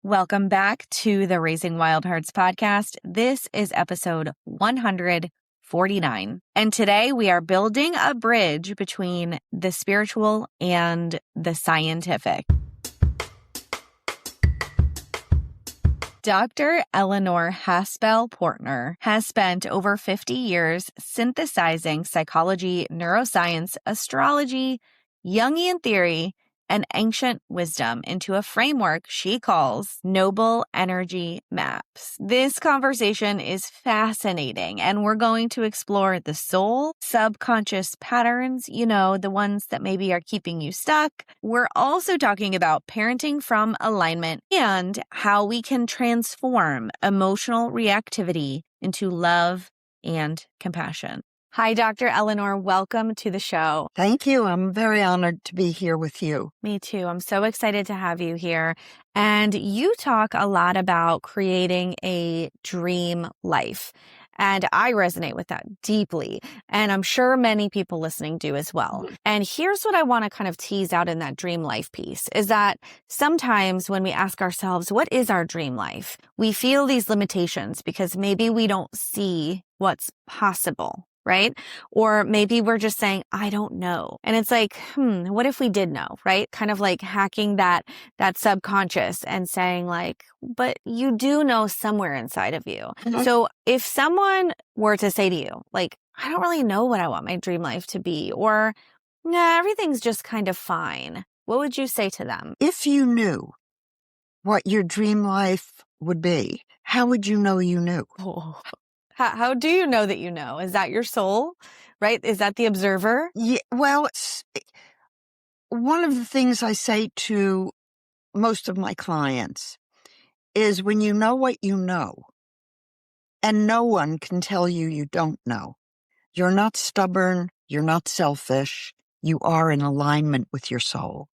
Welcome back to the Raising Wild Hearts podcast. This is episode 149. And today we are building a bridge between the spiritual and the scientific. Dr. Eleanor Haspel-Portner has spent over 50 years synthesizing psychology, neuroscience, astrology, Jungian theory, and ancient wisdom into a framework she calls Noble Energy Maps. This conversation is fascinating, and we're going to explore the soul, subconscious patterns, the ones that maybe are keeping you stuck. We're also talking about parenting from alignment and how we can transform emotional reactivity into love and compassion. Hi, Dr. Eleanor. Welcome to the show. Thank you. I'm very honored to be here with you. Me too. I'm so excited to have you here. And you talk a lot about creating a dream life. And I resonate with that deeply. And I'm sure many people listening do as well. And here's what I want to kind of tease out in that dream life piece is that sometimes when we ask ourselves, what is our dream life? We feel these limitations because maybe we don't see what's possible. Right? Or maybe we're just saying, I don't know. And it's like, what if we did know, right? Kind of like hacking that subconscious and saying like, but you do know somewhere inside of you. Mm-hmm. So if someone were to say to you, like, I don't really know what I want my dream life to be, or nah, everything's just kind of fine. What would you say to them? If you knew what your dream life would be, how would you know you knew? Oh. How do you know that you know? Is that your soul, right? Is that the observer? Yeah, well, one of the things I say to most of my clients is when you know what you know, and no one can tell you you don't know, you're not stubborn, you're not selfish, you are in alignment with your soul.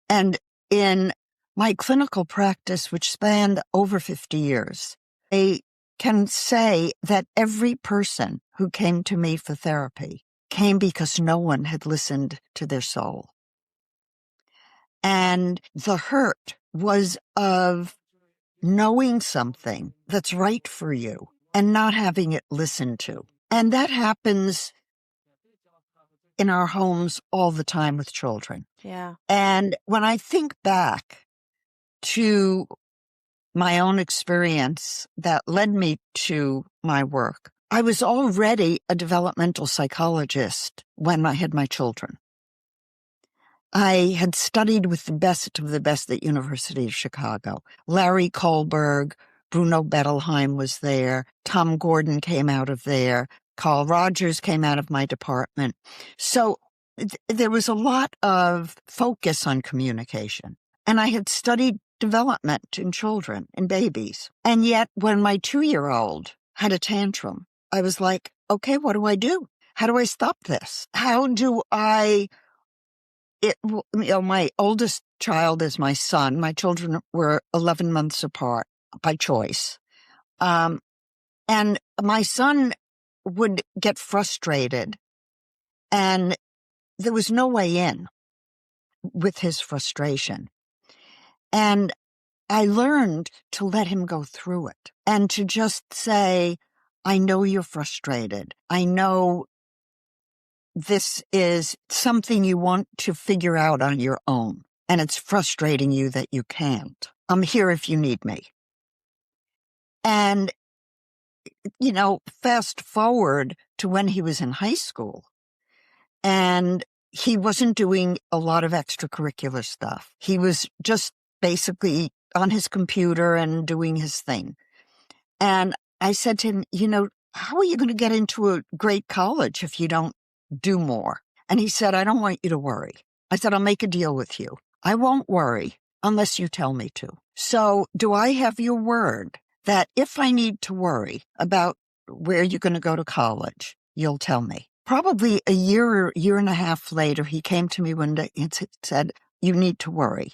And in my clinical practice, which spanned over 50 years, I can say that every person who came to me for therapy came because no one had listened to their soul. And the hurt was of knowing something that's right for you and not having it listened to. And that happens in our homes all the time with children. Yeah. And when I think back to my own experience that led me to my work, I was already a developmental psychologist when I had my children. I had studied with the best of the best at University of Chicago. Larry Kohlberg, Bruno Bettelheim was there. Tom Gordon came out of there. Carl Rogers came out of my department. So there was a lot of focus on communication. And I had studied development in children and babies. And yet when my 2-year-old had a tantrum, I was like, okay, what do I do? How do I stop this? How do my oldest child is my son. My children were 11 months apart by choice. And my son would get frustrated and there was no way in with his frustration. And I learned to let him go through it and to just say, I know you're frustrated. I know this is something you want to figure out on your own, and it's frustrating you that you can't. I'm here if you need me. And, fast forward to when he was in high school, and he wasn't doing a lot of extracurricular stuff. He was just basically on his computer and doing his thing. And I said to him, how are you going to get into a great college if you don't do more? And he said, I don't want you to worry. I said, I'll make a deal with you. I won't worry unless you tell me to. So do I have your word that if I need to worry about where you're going to go to college, you'll tell me? Probably a year or year and a half later, he came to me one day and said, you need to worry.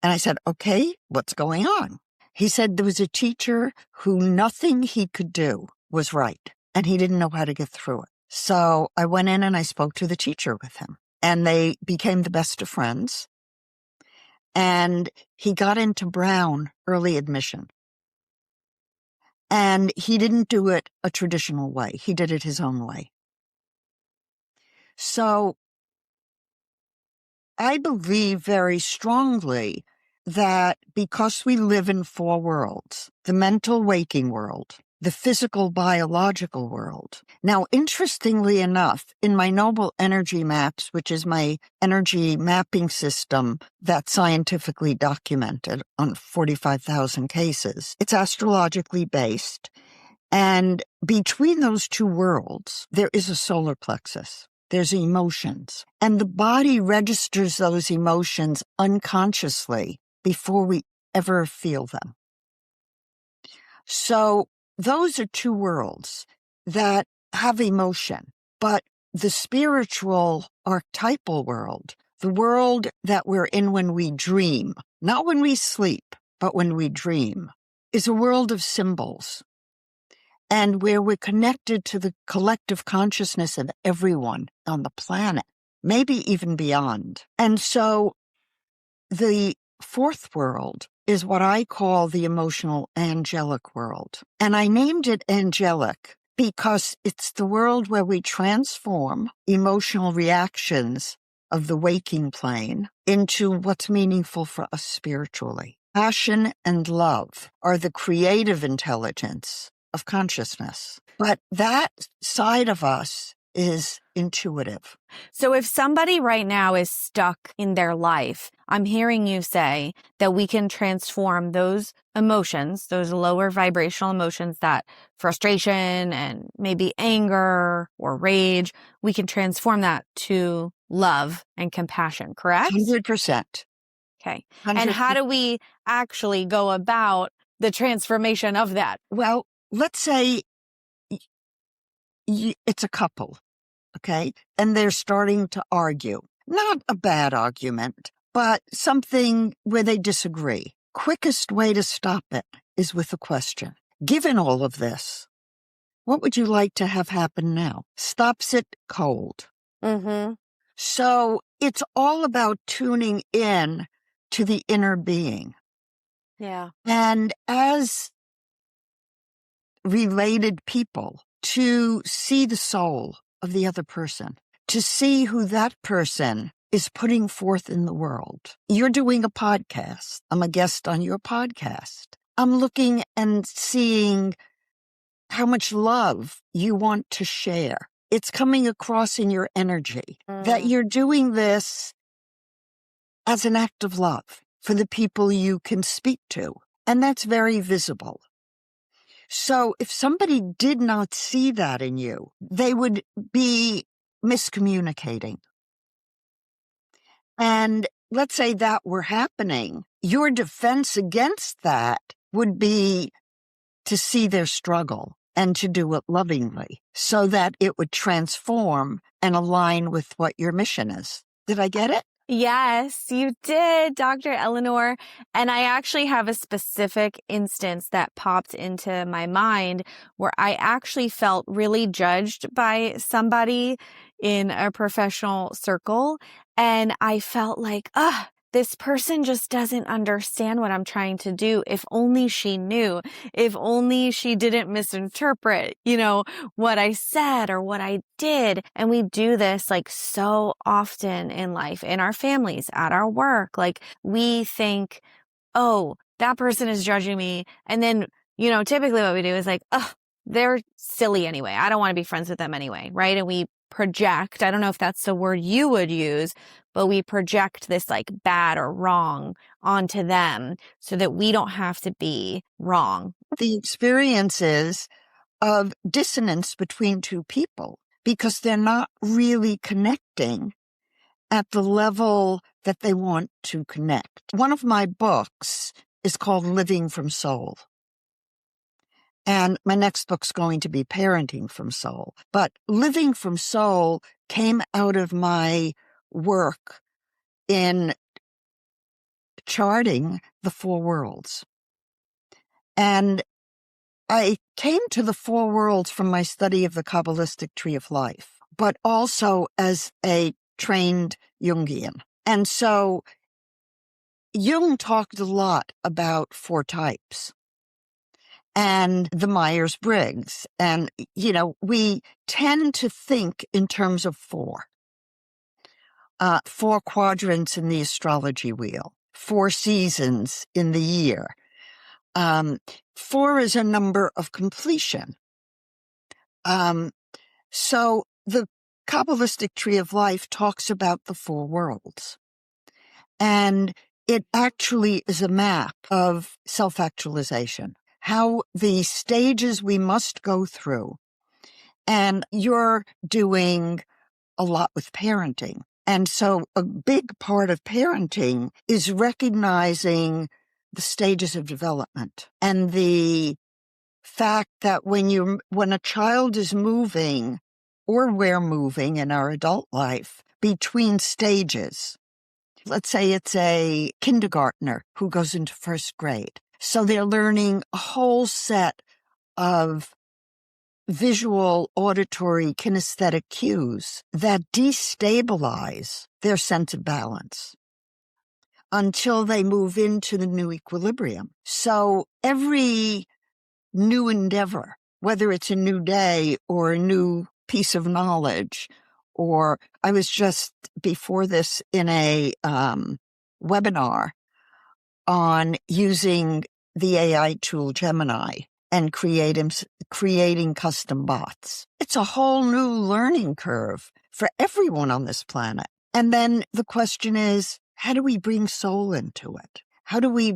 And I said, okay, what's going on? He said there was a teacher who nothing he could do was right, and he didn't know how to get through it. So I went in and I spoke to the teacher with him, and they became the best of friends. and he got into Brown early admission. And he didn't do it a traditional way. He did it his own way. So I believe very strongly that because we live in four worlds, the mental waking world, the physical biological world. Now, interestingly enough, in my Noble Energy Maps, which is my energy mapping system that's scientifically documented on 45,000 cases, it's astrologically based. And between those two worlds, there is a solar plexus. There's emotions. And the body registers those emotions unconsciously before we ever feel them. So those are two worlds that have emotion. But the spiritual archetypal world, the world that we're in when we dream, not when we sleep, but when we dream, is a world of symbols. And where we're connected to the collective consciousness of everyone on the planet, maybe even beyond. And so the fourth world is what I call the emotional angelic world. And I named it angelic because it's the world where we transform emotional reactions of the waking plane into what's meaningful for us spiritually. Passion and love are the creative intelligence of consciousness. But that side of us is intuitive. So if somebody right now is stuck in their life, I'm hearing you say that we can transform those emotions, those lower vibrational emotions, that frustration and maybe anger or rage, we can transform that to love and compassion, correct? 100%. Okay. 100%. And how do we actually go about the transformation of that? Well, let's say it's a couple, okay? And they're starting to argue. Not a bad argument, but something where they disagree. Quickest way to stop it is with a question. Given all of this, what would you like to have happen now? Stops it cold. Mm-hmm. So it's all about tuning in to the inner being. Yeah. And as related people, to see the soul of the other person, to see who that person is putting forth in the world. You're doing a podcast. I'm a guest on your podcast. I'm looking and seeing how much love you want to share. It's coming across in your energy that you're doing this as an act of love for the people you can speak to. And that's very visible. So if somebody did not see that in you, they would be miscommunicating. And let's say that were happening, your defense against that would be to see their struggle and to do it lovingly so that it would transform and align with what your mission is. Did I get it? Yes, you did, Dr. Eleanor. And I actually have a specific instance that popped into my mind where I actually felt really judged by somebody in a professional circle. And I felt like, this person just doesn't understand what I'm trying to do. If only she knew, if only she didn't misinterpret, what I said or what I did. And we do this like so often in life, in our families, at our work. Like we think, oh, that person is judging me. And then, typically what we do is like, oh, they're silly anyway. I don't want to be friends with them anyway. Right. And we project, I don't know if that's the word you would use, but we project this like bad or wrong onto them so that we don't have to be wrong. The experiences of dissonance between two people because they're not really connecting at the level that they want to connect. One of my books is called Living from Soul. And my next book's going to be Parenting from Soul. But Living from Soul came out of my work in charting the four worlds. And I came to the four worlds from my study of the Kabbalistic tree of life, but also as a trained Jungian. And so Jung talked a lot about 4 types and the Myers-Briggs. And, we tend to think in terms of 4. 4 quadrants in the astrology wheel, 4 seasons in the year. 4 is a number of completion. So the Kabbalistic tree of life talks about the 4 worlds. And it actually is a map of self-actualization, how the stages we must go through. And you're doing a lot with parenting. And so a big part of parenting is recognizing the stages of development and the fact that when a child is moving, or we're moving in our adult life between stages. Let's say it's a kindergartner who goes into 1st grade. So they're learning a whole set of visual, auditory, kinesthetic cues that destabilize their sense of balance until they move into the new equilibrium. So every new endeavor, whether it's a new day or a new piece of knowledge, or I was just before this in a webinar on using the AI tool Gemini and creating custom bots. It's a whole new learning curve for everyone on this planet. And then the question is, how do we bring soul into it? How do we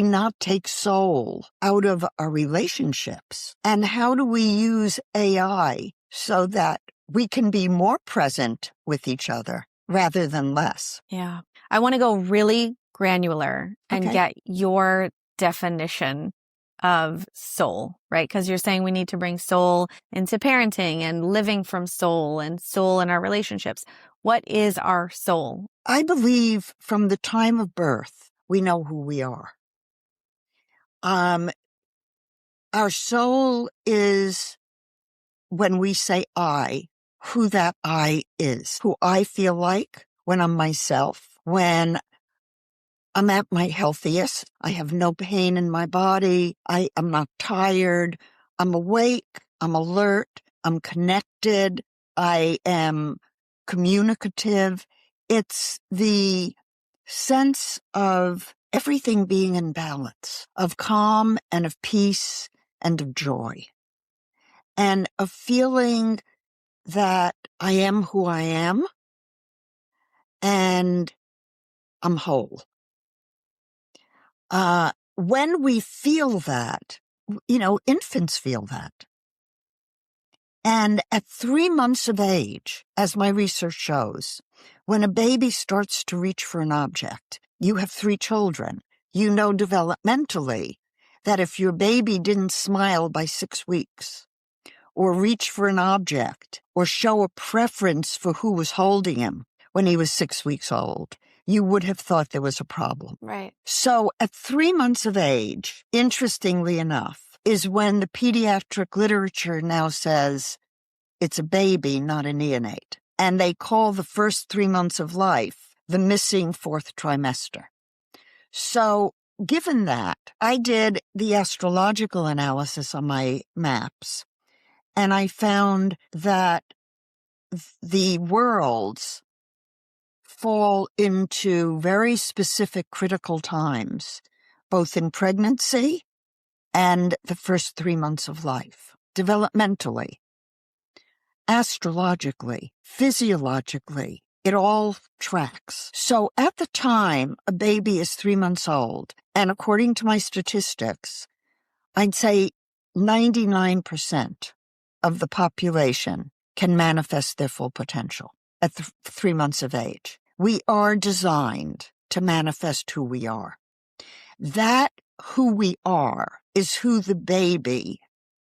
not take soul out of our relationships? And how do we use AI so that we can be more present with each other rather than less? Yeah. I want to go really granular and get your definition of soul, right? Because you're saying we need to bring soul into parenting and living from soul and soul in our relationships. What is our soul? I believe from the time of birth, we know who we are. Our soul is, when we say I, who that I is, who I feel like when I'm myself, when I'm at my healthiest, I have no pain in my body, I'm not tired, I'm awake, I'm alert, I'm connected, I am communicative. It's the sense of everything being in balance, of calm and of peace and of joy, and of feeling that I am who I am and I'm whole. When we feel that, infants feel that. And at 3 months of age, as my research shows, when a baby starts to reach for an object, you have 3 children, you know developmentally that if your baby didn't smile by 6 weeks, or reach for an object, or show a preference for who was holding him when he was 6 weeks old, you would have thought there was a problem. Right. So at 3 months of age, interestingly enough, is when the pediatric literature now says it's a baby, not a neonate. And they call the first 3 months of life the missing 4th trimester. So given that, I did the astrological analysis on my maps, and I found that the worlds fall into very specific critical times, both in pregnancy and the first 3 months of life, developmentally, astrologically, physiologically. It all tracks. So at the time a baby is 3 months old, and according to my statistics, I'd say 99% of the population can manifest their full potential at 3 months of age. We are designed to manifest who we are. That who we are is who the baby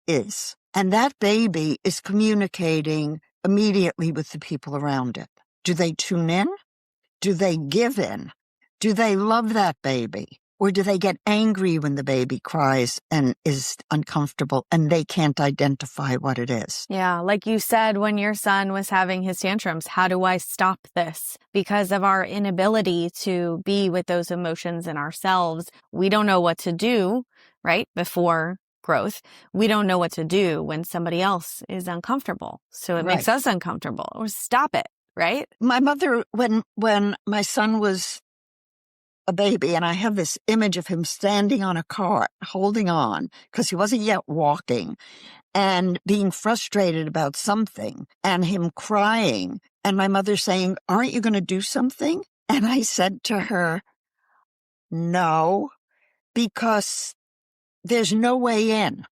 is. And that baby is communicating immediately with the people around it. Do they tune in? Do they give in? Do they love that baby? Or do they get angry when the baby cries and is uncomfortable and they can't identify what it is? Yeah, like you said, when your son was having his tantrums, how do I stop this? Because of our inability to be with those emotions in ourselves, we don't know what to do, right? Before growth, we don't know what to do when somebody else is uncomfortable. So it makes us uncomfortable, or stop it, right? My mother, when my son was a baby, and I have this image of him standing on a cart, holding on, because he wasn't yet walking, and being frustrated about something, and him crying, and my mother saying, "Aren't you going to do something?" And I said to her, "No, because there's no way in.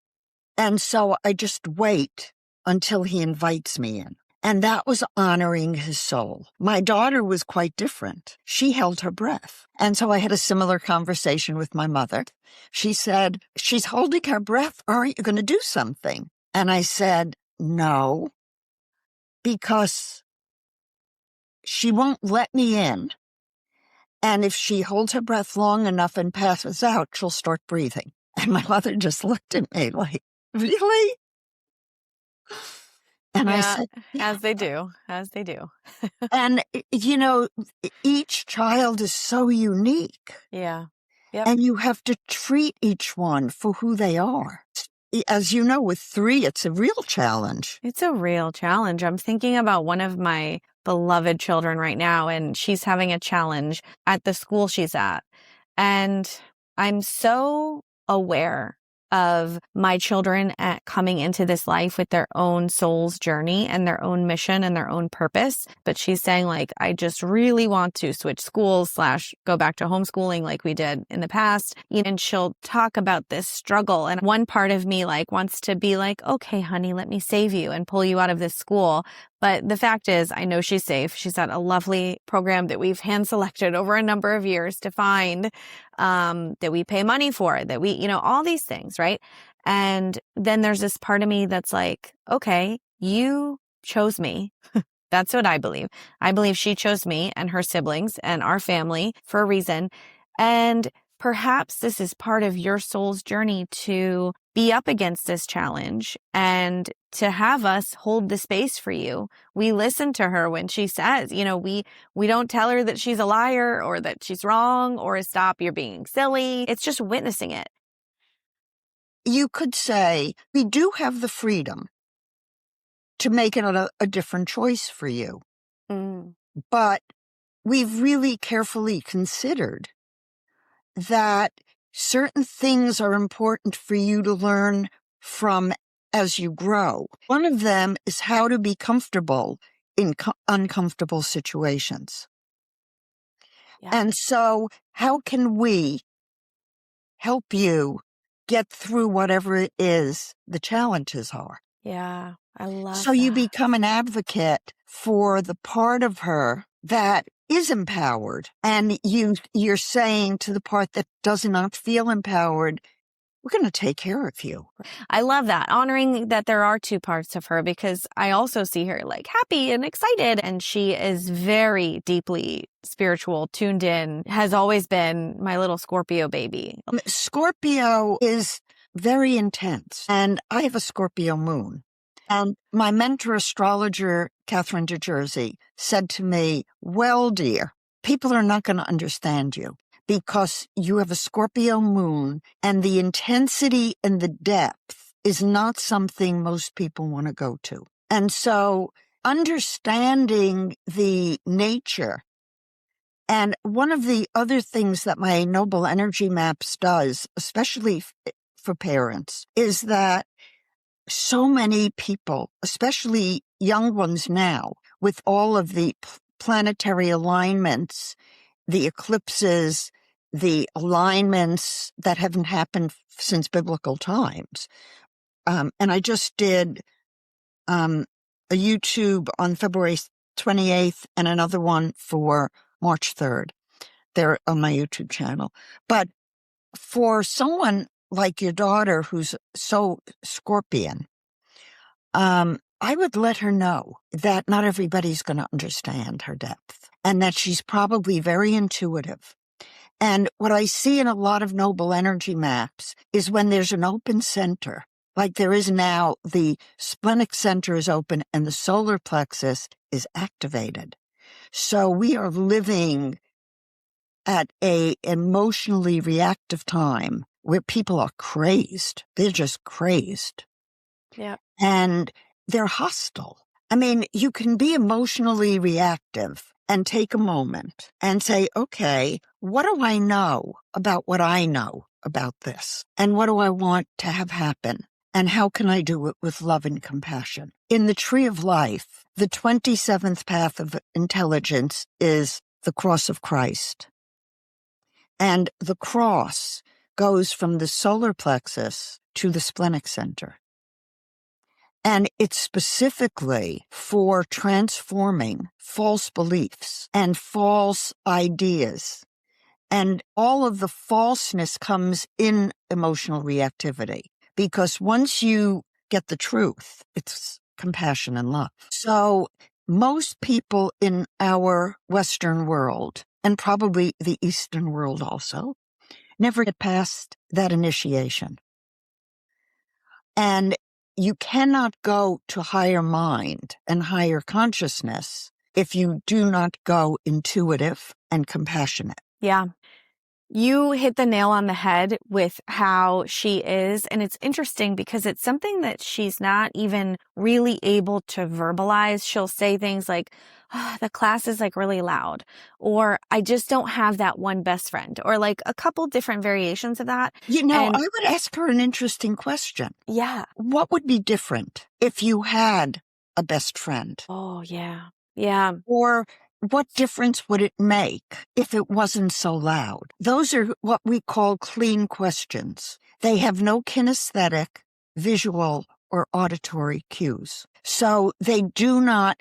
And so I just wait until he invites me in." And that was honoring his soul. My daughter was quite different. She held her breath. And so I had a similar conversation with my mother. She said, "She's holding her breath. Aren't you going to do something?" And I said, "No, because she won't let me in. And if she holds her breath long enough and passes out, she'll start breathing." And my mother just looked at me like, "Really?" And I said, "Yeah." As they do, as they do. And, each child is so unique. Yeah. Yep. And you have to treat each one for who they are. As you know, with 3, it's a real challenge. It's a real challenge. I'm thinking about one of my beloved children right now, and she's having a challenge at the school she's at. And I'm so aware of my children coming into this life with their own soul's journey and their own mission and their own purpose. But she's saying, like, I just really want to switch schools / go back to homeschooling like we did in the past. And she'll talk about this struggle. And one part of me wants to be like, "Okay, honey, let me save you and pull you out of this school." But the fact is, I know she's safe. She's at a lovely program that we've hand selected over a number of years to find, that we pay money for, that we, all these things, right? And then there's this part of me that's like, okay, you chose me. That's what I believe. I believe she chose me and her siblings and our family for a reason. And perhaps this is part of your soul's journey to be up against this challenge and to have us hold the space for you. We listen to her when she says, we don't tell her that she's a liar or that she's wrong or stop, you're being silly. It's just witnessing it. You could say we do have the freedom to make it a different choice for you. Mm. But we've really carefully considered that certain things are important for you to learn from as you grow. One of them is how to be comfortable in uncomfortable situations. Yeah. And so how can we help you get through whatever it is the challenges are? Yeah, I love So that. you become an advocate for the part of her that is empowered. And you're saying to the part that does not feel empowered, we're going to take care of you. I love that. Honoring that there are 2 parts of her, because I also see her happy and excited. And she is very deeply spiritual, tuned in, has always been my little Scorpio baby. Scorpio is very intense. And I have a Scorpio moon. And my mentor astrologer, Catherine de Jersey, said to me, "Well, dear, people are not going to understand you because you have a Scorpio moon and the intensity and the depth is not something most people want to go to." And so understanding the nature. And one of the other things that my Noble Energy Maps does, especially for parents, is that so many people, especially young ones now, with all of the planetary alignments, the eclipses, the alignments that haven't happened since biblical times. And I just did a YouTube on February 28th and another one for March 3rd. They're on my YouTube channel. But for someone like your daughter who's so Scorpion, I would let her know that not everybody's going to understand her depth and that she's probably very intuitive And what I see in a lot of noble energy maps is when there's an open center, like there is now, the splenic center is open and the solar plexus is activated. So we are living at a emotionally reactive time where people are crazed. They're just crazed. Yeah. And they're hostile. I mean, you can be emotionally reactive and take a moment and say, okay, what do I know about what I know about this? And what do I want to have happen? And how can I do it with love and compassion? In the Tree of Life, the 27th path of intelligence is the cross of Christ. And the cross goes from the solar plexus to the splenic center. And it's specifically for transforming false beliefs and false ideas. And all of the falseness comes in emotional reactivity, because once you get the truth, it's compassion and love. So most people in our Western world, and probably the Eastern world also, never get past that initiation. And you cannot go to higher mind and higher consciousness if you do not go intuitive and compassionate. Yeah. You hit the nail on the head with how she is. And it's interesting because it's something that she's not even really able to verbalize. She'll say things like, oh, the class is like really loud, or I just don't have that one best friend, or like a couple different variations of that. You know, And I would ask her an interesting question. yeah. What would be different if you had a best friend? Oh, yeah. Yeah. Or what difference would it make if it wasn't so loud? Those are what we call clean questions. They have no kinesthetic, visual, or auditory cues. So they do not,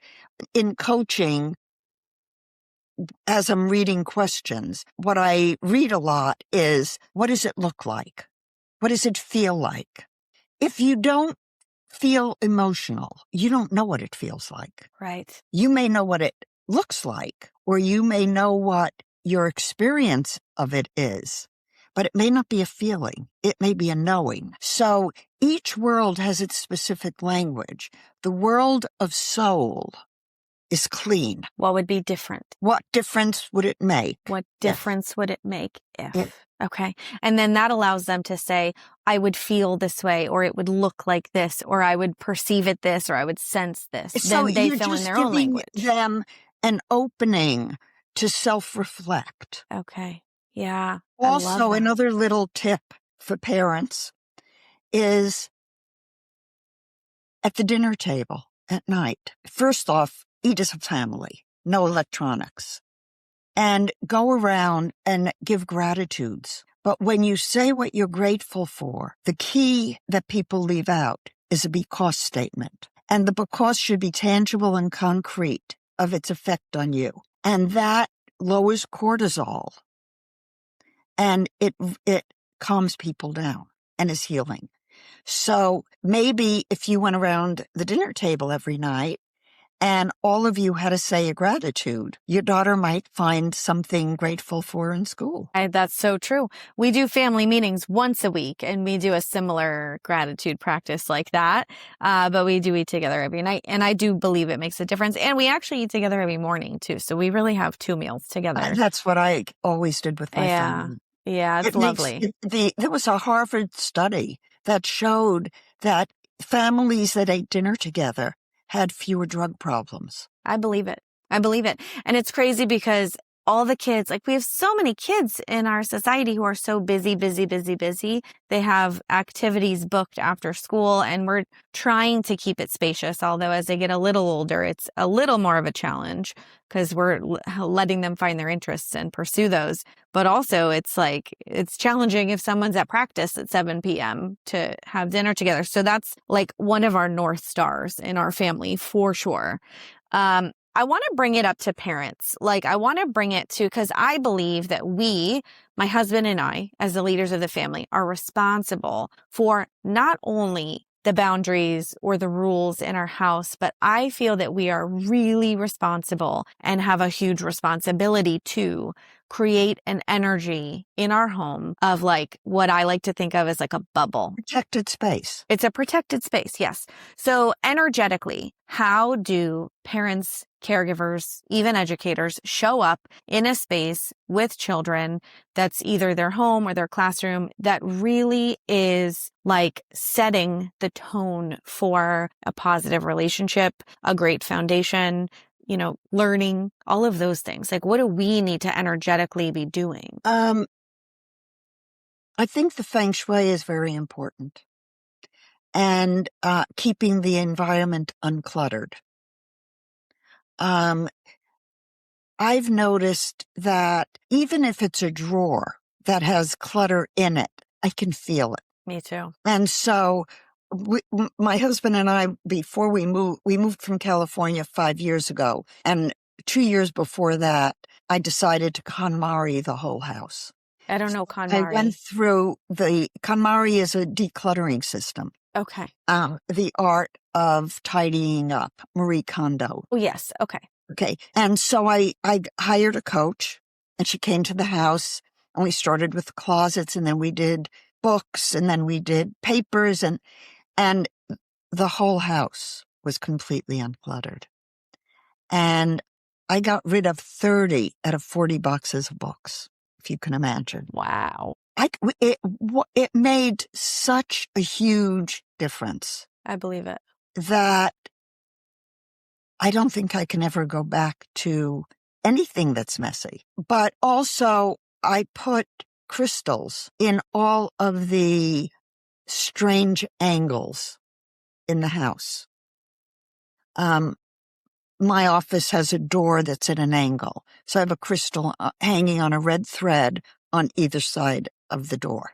in coaching, as I'm reading questions, what I read a lot is, what does it look like? What does it feel like? If you don't feel emotional, you don't know what it feels like. Right. You may know what it looks like, or you may know what your experience of it is, but it may not be a feeling. It may be a knowing. So each world has its specific language. The world of soul is clean. What would be different? What difference would it make? What difference would it make if? If. Okay. And then that allows them to say, I would feel this way, or it would look like this, or I would perceive it this, or I would sense this. So then they you're fill in just their own giving language. them an opening to self-reflect. Okay. Yeah. Also, another little tip for parents is at the dinner table at night. First off, eat as a family, no electronics, and go around and give gratitudes. But when you say what you're grateful for, the key that people leave out is a because statement. And the because should be tangible and concrete of its effect on you. And that lowers cortisol. And it calms people down and is healing. So maybe if you went around the dinner table every night and all of you had to say a gratitude, your daughter might find something grateful for in school. That's so true. We do family meetings once a week, and we do a similar gratitude practice like that. But we do eat together every night, and I do believe it makes a difference. And we actually eat together every morning too. So we really have 2 meals together. That's what I always did with my family. Yeah, it's lovely. There was a Harvard study that showed that families that ate dinner together had fewer drug problems. I believe it. I believe it. And it's crazy because all the kids, like we have so many kids in our society who are so busy. They have activities booked after school, and we're trying to keep it spacious. Although as they get a little older, it's a little more of a challenge because we're letting them find their interests and pursue those. But also it's challenging if someone's at practice at 7 p.m. to have dinner together. So that's like one of our North Stars in our family for sure. I want to bring it up to parents. Like I want to bring it to, because I believe that we, my husband and I, as the leaders of the family, are responsible for not only the boundaries or the rules in our house, but I feel that we are really responsible and have a huge responsibility to create an energy in our home of like what I like to think of as like a bubble. Protected space. It's a protected space, yes. So energetically, how do parents, caregivers, even educators show up in a space with children that's either their home or their classroom that really is like setting the tone for a positive relationship, a great foundation, learning, all of those things? Like, what do we need to energetically be doing? I think the feng shui is very important, and keeping the environment uncluttered. I've noticed that even if it's a drawer that has clutter in it, I can feel it. Me too. And so my husband and I, before we moved from California 5 years ago. And 2 years before that, I decided to KonMari the whole house. I don't know KonMari. I went through KonMari is a decluttering system. Okay. The art of tidying up, Marie Kondo. Oh, yes. Okay. Okay. And so I hired a coach, and she came to the house, and we started with the closets, and then we did books, and then we did papers, and the whole house was completely uncluttered. And I got rid of 30 out of 40 boxes of books, if you can imagine. Wow. It made such a huge difference. I believe it. That I don't think I can ever go back to anything that's messy. But also, I put crystals in all of the strange angles in the house. My office has a door that's at an angle. So I have a crystal hanging on a red thread on either side of the door.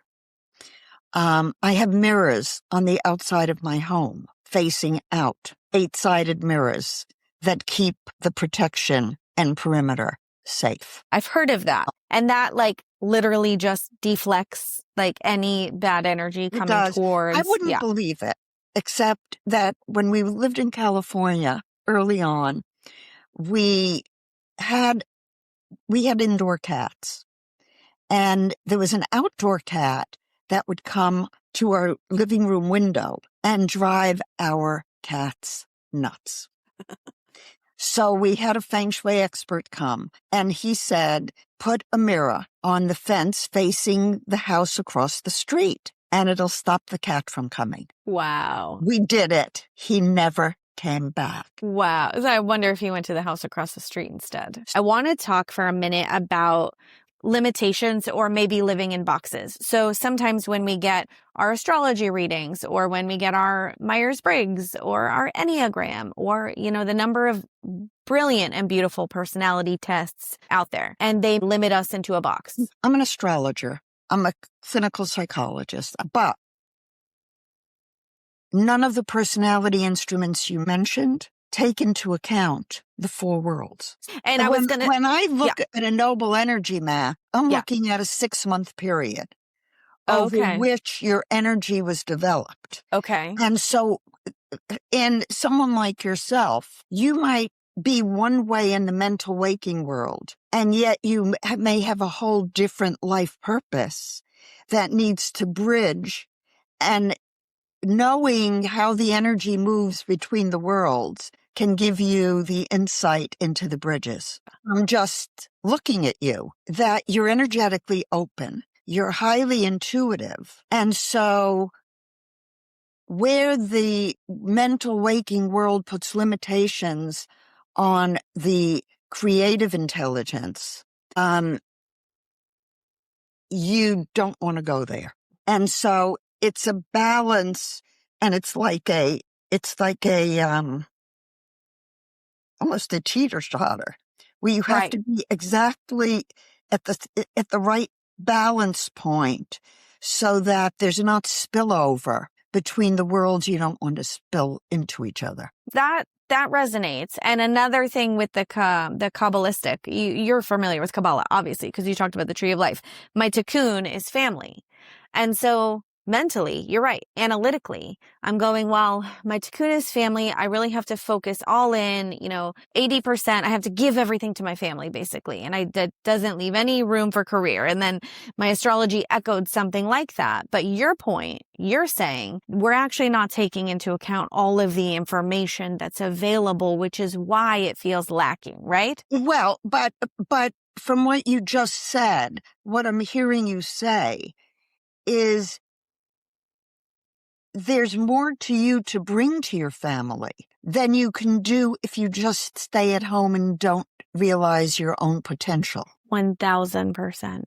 I have mirrors on the outside of my home facing out, 8-sided mirrors that keep the protection and perimeter safe. I've heard of that. And that like literally just deflects like any bad energy coming towards. I wouldn't believe it, except that when we lived in California early on, we had indoor cats, and there was an outdoor cat that would come to our living room window and drive our cats nuts. So we had a feng shui expert come, and he said, put a mirror on the fence facing the house across the street, and it'll stop the cat from coming. Wow. We did it. He never came back. Wow. So I wonder if he went to the house across the street instead. I want to talk for a minute about limitations or maybe living in boxes. So sometimes when we get our astrology readings or when we get our Myers-Briggs or our Enneagram or, the number of brilliant and beautiful personality tests out there, and they limit us into a box. I'm an astrologer. I'm a clinical psychologist, but none of the personality instruments you mentioned take into account the 4 worlds. And when I look at a noble energy map, I'm looking at a 6-month period over which your energy was developed. Okay. And so in someone like yourself, you might be one way in the mental waking world, and yet you may have a whole different life purpose that needs to bridge, and knowing how the energy moves between the worlds can give you the insight into the bridges. I'm just looking at you, that you're energetically open, you're highly intuitive. And so where the mental waking world puts limitations on the creative intelligence, you don't want to go there. And so it's a balance, and it's like a almost a teeter-totter, where you have to be exactly at the right balance point so that there's not spillover between the worlds you don't want to spill into each other. That resonates. And another thing with the Kabbalistic, you're familiar with Kabbalah, obviously, because you talked about the tree of life. My tikkun is family. And so mentally, you're right, analytically, I'm going, well, my Takuna's family, I really have to focus all in, 80%. I have to give everything to my family, basically. And that doesn't leave any room for career. And then my astrology echoed something like that. But your point, you're saying we're actually not taking into account all of the information that's available, which is why it feels lacking, right? Well, but from what you just said, what I'm hearing you say is there's more to you to bring to your family than you can do if you just stay at home and don't realize your own potential. 1,000%.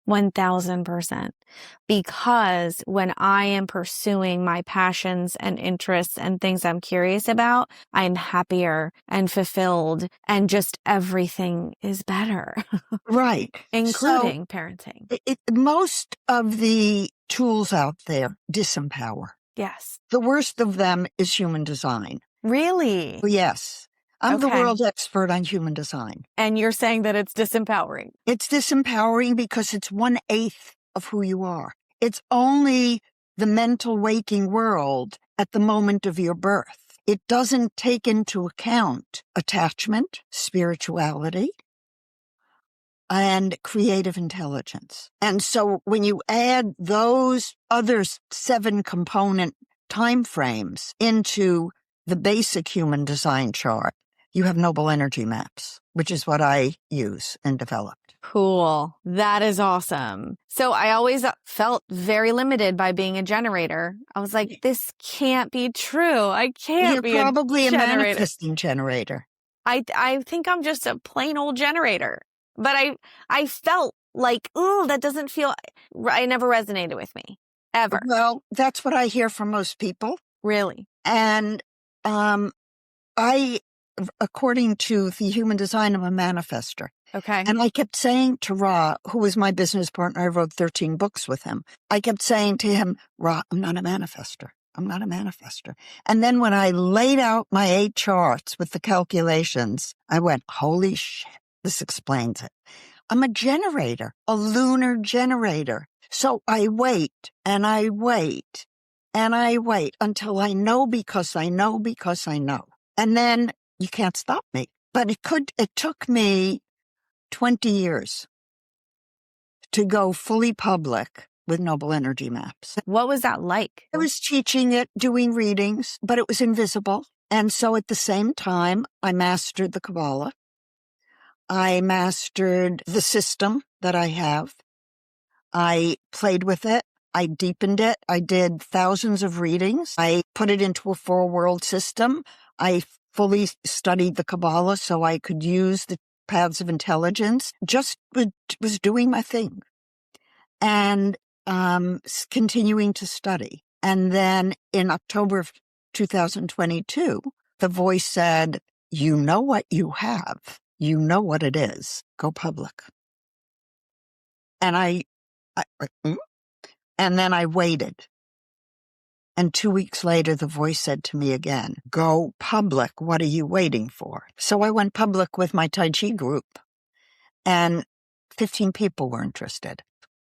1,000%. Because when I am pursuing my passions and interests and things I'm curious about, I'm happier and fulfilled and just everything is better. Right. Including parenting. Most of the tools out there disempower. Yes. The worst of them is human design. Really? Yes. I'm the Okay. world expert on human design. And you're saying that it's disempowering. It's disempowering because it's 1/8 of who you are. It's only the mental waking world at the moment of your birth. It doesn't take into account attachment, spirituality, and creative intelligence. And so when you add those other 7 component time frames into the basic human design chart, you have noble energy maps, which is what I use and developed. Cool. That is awesome. So I always felt very limited by being a generator. I was like, this can't be true. I can't You're be probably a generator. manifesting generator. I think I'm just a plain old generator. But I felt like, ooh, that doesn't feel, it never resonated with me, ever. Well, that's what I hear from most people. Really? And according to the human design, I'm a manifester. Okay. And I kept saying to Ra, who was my business partner, I wrote 13 books with him. I kept saying to him, Ra, I'm not a manifester. I'm not a manifester. And then when I laid out my 8 charts with the calculations, I went, holy shit, this explains it. I'm a generator, a lunar generator. So I wait and I wait and I wait until I know because I know because I know. And then you can't stop me. But it took me 20 years to go fully public with Noble Energy Maps. What was that like? I was teaching it, doing readings, but it was invisible. And so at the same time, I mastered the Kabbalah. I mastered the system that I have. I played with it. I deepened it. I did thousands of readings. I put it into a 4-world system. I fully studied the Kabbalah so I could use the paths of intelligence. Just was doing my thing and continuing to study. And then in October of 2022, the voice said, you know what you have. You know what it is. Go public. And and then I waited. And 2 weeks later, the voice said to me again, go public. What are you waiting for? So I went public with my Tai Chi group and 15 people were interested.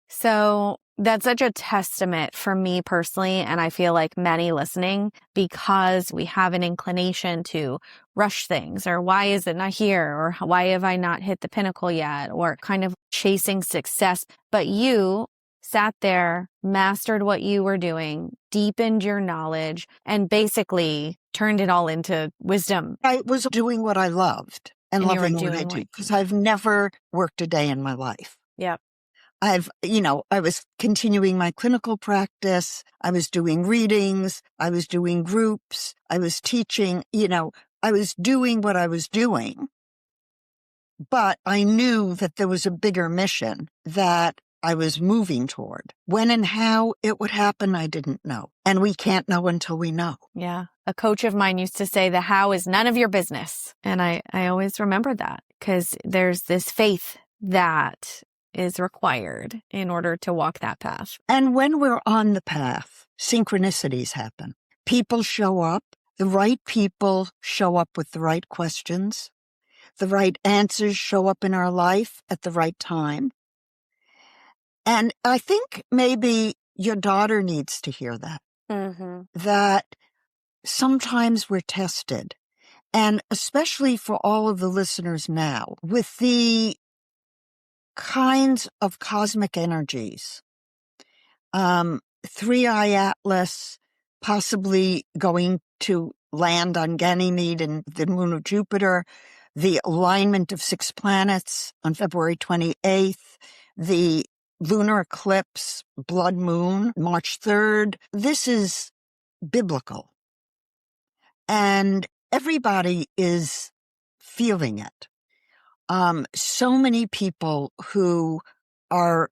So that's such a testament for me personally, and I feel like many listening, because we have an inclination to rush things, or why is it not here, or why have I not hit the pinnacle yet, or kind of chasing success. But you sat there, mastered what you were doing, deepened your knowledge, and basically turned it all into wisdom. I was doing what I loved and loving what I do, because I've never worked a day in my life. Yep. I was continuing my clinical practice. I was doing readings. I was doing groups. I was teaching, I was doing what I was doing. But I knew that there was a bigger mission that I was moving toward. When and how it would happen, I didn't know. And we can't know until we know. Yeah. A coach of mine used to say the how is none of your business. And I always remember that, because there's this faith that is required in order to walk that path. And when we're on the path, synchronicities happen. People show up. The right people show up with the right questions. The right answers show up in our life at the right time. And I think maybe your daughter needs to hear that. Mm-hmm. That sometimes we're tested. And especially for all of the listeners now, with the kinds of cosmic energies, 3-eye Atlas, possibly going to land on Ganymede and the moon of Jupiter, the alignment of 6 planets on February 28th, the lunar eclipse, blood moon, March 3rd. This is biblical. And everybody is feeling it. So many people who are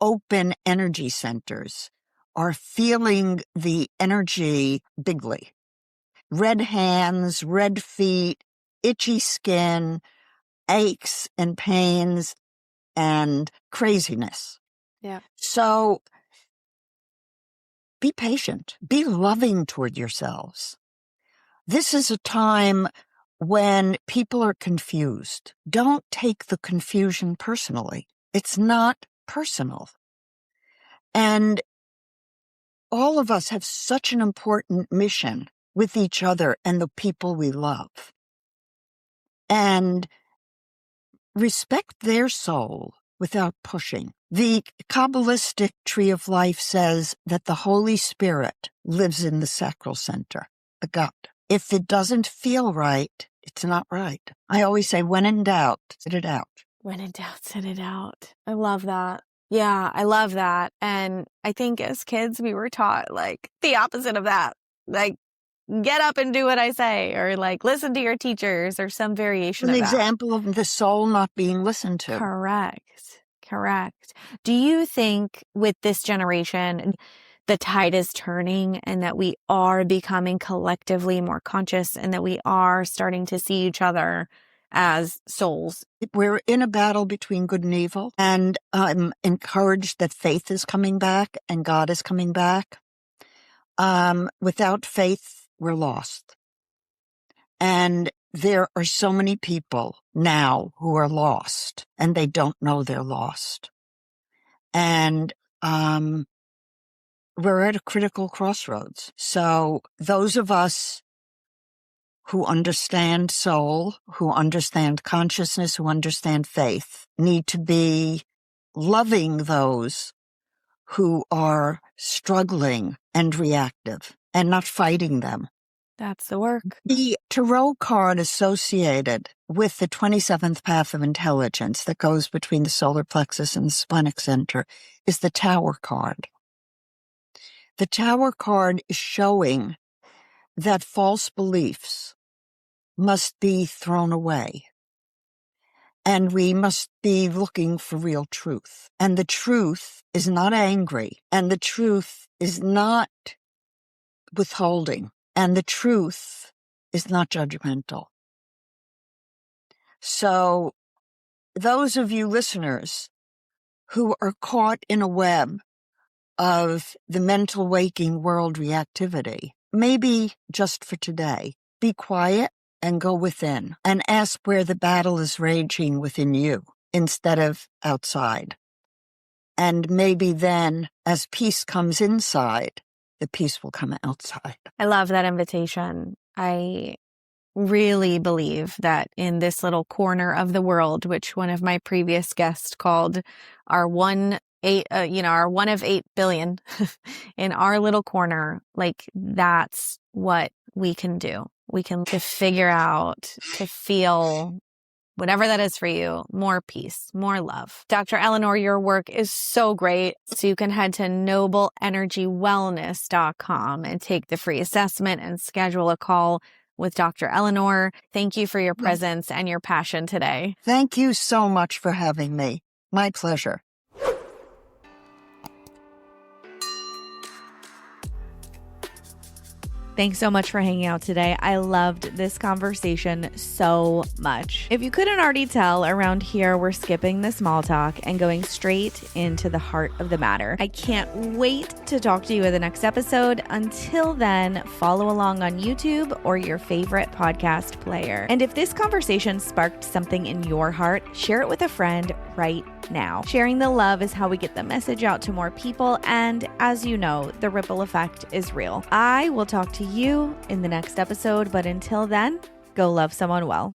open energy centers are feeling the energy bigly. Red hands, red feet, itchy skin, aches and pains, and craziness. Yeah. So be patient, be loving toward yourselves. This is a time when people are confused. Don't take the confusion personally. It's not personal. And all of us have such an important mission with each other and the people we love. And respect their soul without pushing. The Kabbalistic tree of life says that the Holy Spirit lives in the sacral center, the gut. If it doesn't feel right, it's not right. I always say, when in doubt, sit it out. When in doubt, sit it out. I love that. Yeah, I love that. And I think as kids, we were taught like the opposite of that. Like, get up and do what I say, or like listen to your teachers, or some variation of An that. example of the soul not being listened to. Correct. Do you think with this generation, the tide is turning and that we are becoming collectively more conscious and that we are starting to see each other as souls? We're in a battle between good and evil, and I'm encouraged that faith is coming back and God is coming back. Without faith, we're lost. And there are so many people now who are lost and they don't know they're lost. And we're at a critical crossroads. So those of us who understand soul, who understand consciousness, who understand faith, need to be loving those who are struggling and reactive and not fighting them. That's the work. The tarot card associated with the 27th path of intelligence that goes between the solar plexus and the splenic center is the Tower card. The Tower card is showing that false beliefs must be thrown away. And we must be looking for real truth. And the truth is not angry. And the truth is not withholding. And the truth is not judgmental. So those of you listeners who are caught in a web of the mental waking world reactivity, maybe just for today, be quiet and go within and ask where the battle is raging within you instead of outside. And maybe then, as peace comes inside, the peace will come outside. I love that invitation. I really believe that in this little corner of the world, which one of my previous guests called our one of 8 billion in our little corner, like that's what we can do. We can to figure out, to feel whatever that is for you, more peace, more love. Dr. Eleanor, your work is so great. So you can head to nobleenergywellness.com and take the free assessment and schedule a call with Dr. Eleanor. Thank you for your presence and your passion today. Thank you so much for having me. My pleasure. Thanks so much for hanging out today. I loved this conversation so much. If you couldn't already tell, around here, we're skipping the small talk and going straight into the heart of the matter. I can't wait to talk to you in the next episode. Until then, follow along on YouTube or your favorite podcast player. And if this conversation sparked something in your heart, share it with a friend right now. Sharing the love is how we get the message out to more people, and as you know, the ripple effect is real. I will talk to you in the next episode, but until then, go love someone well.